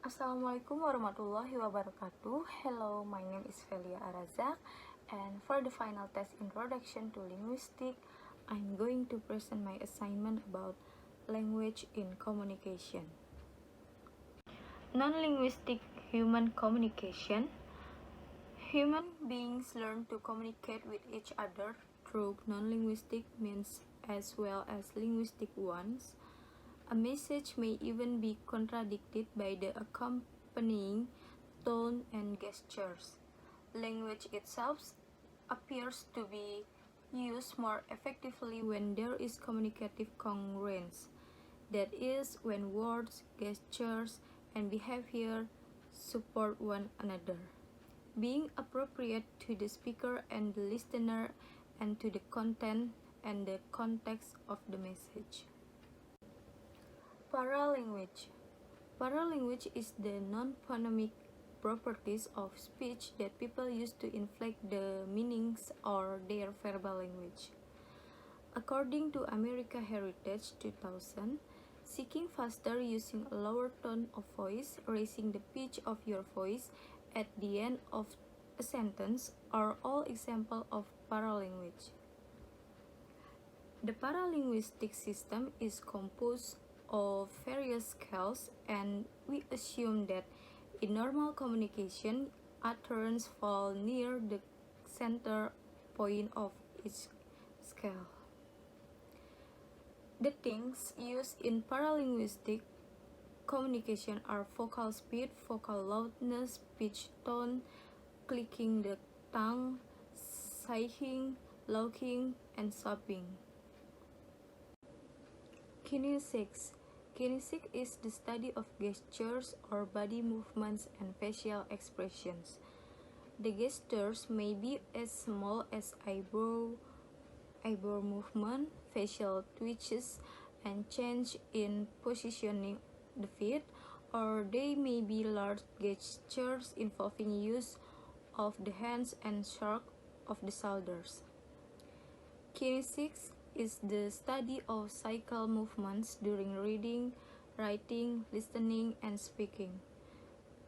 Assalamualaikum warahmatullahi wabarakatuh. Hello, my name is Velia Arrazaq, and for the final test introduction to linguistics, I'm going to present my assignment about language in communication. Non-linguistic human communication. Human beings learn to communicate with each other through non-linguistic means as well as linguistic ones. A message may even be contradicted by the accompanying tone and gestures. Language itself appears to be used more effectively when there is communicative congruence. That is, when words, gestures, and behavior support one another, being appropriate to the speaker and the listener and to the content and the context of the message. Paralanguage. Paralanguage is the non-phonemic properties of speech that people use to inflect the meanings or their verbal language. According to America Heritage 2000, speaking faster using a lower tone of voice, raising the pitch of your voice at the end of a sentence are all examples of paralanguage. The paralinguistic system is composed of various scales, and we assume that in normal communication, utterance fall near the center point of each scale. The things used in paralinguistic communication are vocal speed, vocal loudness, pitch tone, clicking the tongue, sighing, looking, and sobbing. Kinesics. Kinesics is the study of gestures or body movements and facial expressions. The gestures may be as small as eyebrow movement, facial twitches, and change in positioning the feet, or they may be large gestures involving use of the hands and shrug of the shoulders. Kinesics is the study of cycle movements during reading, writing, listening, and speaking.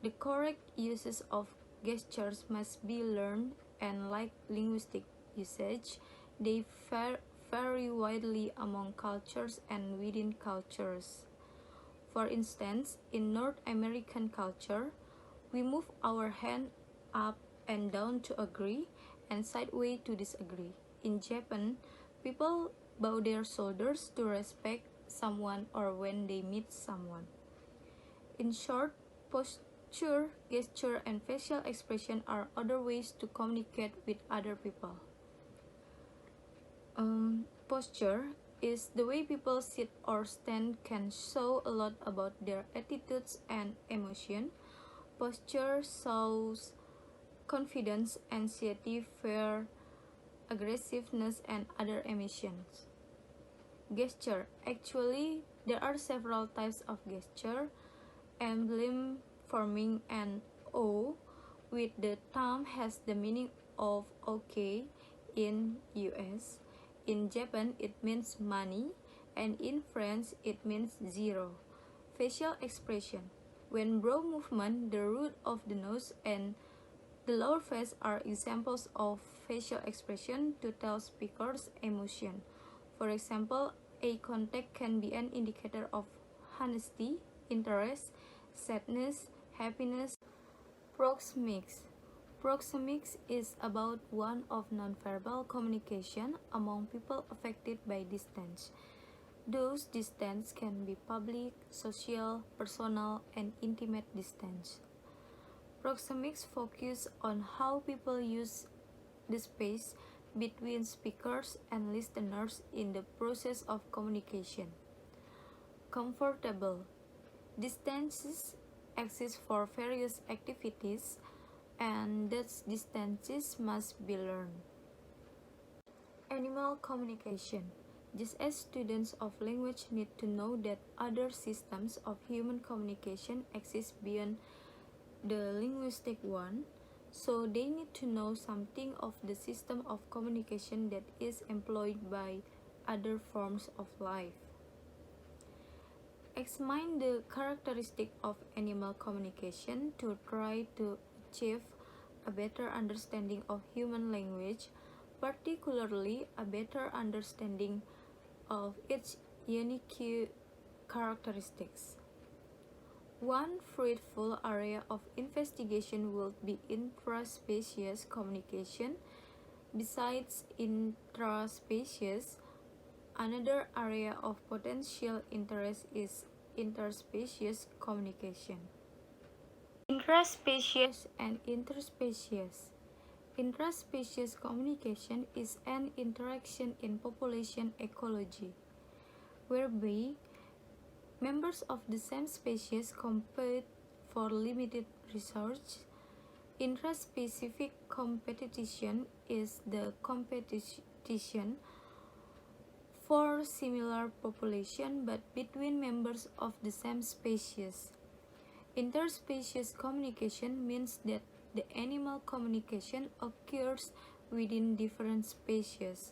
The correct uses of gestures must be learned, and like linguistic usage, they vary widely among cultures and within cultures. For instance, in North American culture, we move our hand up and down to agree and sideways to disagree. In Japan, people bow their shoulders to respect someone or when they meet someone. In short, posture, gesture, and facial expression are other ways to communicate with other people. Posture is the way people sit or stand can show a lot about their attitudes and emotion. Posture shows confidence, anxiety, fear, aggressiveness, and other emotions. Gesture. Actually, there are several types of gesture. Emblem forming an O with the thumb has the meaning of OK in US. In Japan, it means money, and in French, it means zero. Facial expression. When brow movement, the root of the nose and the lower face are examples of facial expression to tell speakers' emotion. For example, eye contact can be an indicator of honesty, interest, sadness, happiness. Proxemics. Proxemics is about one of nonverbal communication among people affected by distance. Those distance can be public, social, personal, and intimate distance. Proxemics focus on how people use the space between speakers and listeners in the process of communication. Comfortable. Distances exist for various activities, and those distances must be learned. Animal communication. Just as students of language need to know that other systems of human communication exist beyond the linguistic one, so they need to know something of the system of communication that is employed by other forms of life. examine the characteristic of animal communication to try to achieve a better understanding of human language, particularly a better understanding of its unique characteristics. One fruitful area of investigation would be intraspecies communication. Besides intraspecies, another area of potential interest is interspecies communication. Intraspecies and interspecies. Intraspecies communication is an interaction in population ecology, whereby members of the same species compete for limited resource. Intraspecific competition is the competition for similar population but between members of the same species. Interspecies communication means that the animal communication occurs within different species.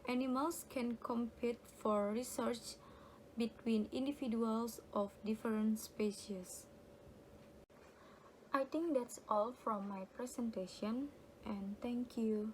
Animals can compete for research between individuals of different species. I think that's all from my presentation, and thank you.